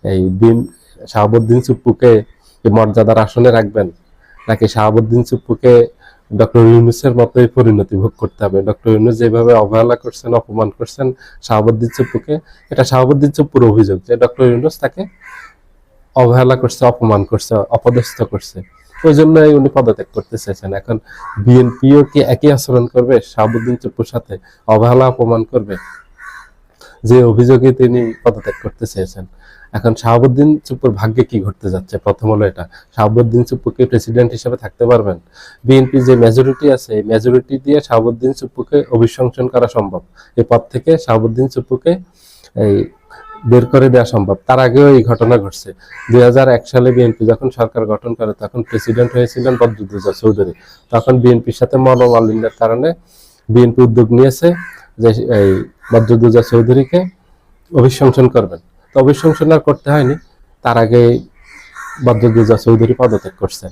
এই শাহাবুদ্দিন চুপ্পুকে মর্যাদার আসনে রাখবেন, নাকি শাহাবুদ্দিন চুপ্পুকে ডক্টর ইউনূসের মতোই পরিণতি ভোগ করতে হবে? ডক্টর ইউনূস যেভাবে অবহেলা করছেন, অপমান করছেন শাহাবুদ্দিন চুপ্পুকে, এটা শাহাবুদ্দিন চুপ্পুর অভিযোগ যে ডক্টর ইউনূস তাকে অবহেলা করছে, অপমান করছে, অপদস্থ করছে, ওই জন্যই উনি পদত্যাগ করতে চাইছেন। এখন বিএনপিও কি একই আচরণ করবে শাহাবুদ্দিন চুপ্পুর সাথে, অবহেলা অপমান করবে, যে অভিযোগে তিনি পদত্যাগ করতে চেয়েছেন? এখন শাহাবুদ্দিন চুপ্পুর ভাগ্যে কি ঘটতে যাচ্ছে? প্রথম হলো এটা, শাহাবুদ্দিন চুপ্পুকে প্রেসিডেন্ট হিসেবে থাকতে পারবেন? বিএনপি যে মেজরিটি আছে, এই মেজরিটি দিয়ে শাহাবুদ্দিন চুপ্পুকে অভিশংসন করা সম্ভব, এই পদ থেকে শাহাবুদ্দিন চুপ্পুকে এই বের করে দেওয়া সম্ভব। তার আগেও এই ঘটনা ঘটছে। 2001 সালে বিএনপি যখন সরকার গঠন করে, তখন প্রেসিডেন্ট হয়েছিলেন বদরুদ্দোজা চৌধুরী। তখন বিএনপির সাথে মনোমালিন্যের কারণে বিএনপি উদ্যোগ নিয়েছে যে এই বদরুদ্দোজা চৌধুরীকে অভিশংসন করবেন। তো অভিশংসন আর করতে হয়নি, তার আগে বদরুদ্দোজা চৌধুরী পদত্যাগ করছেন।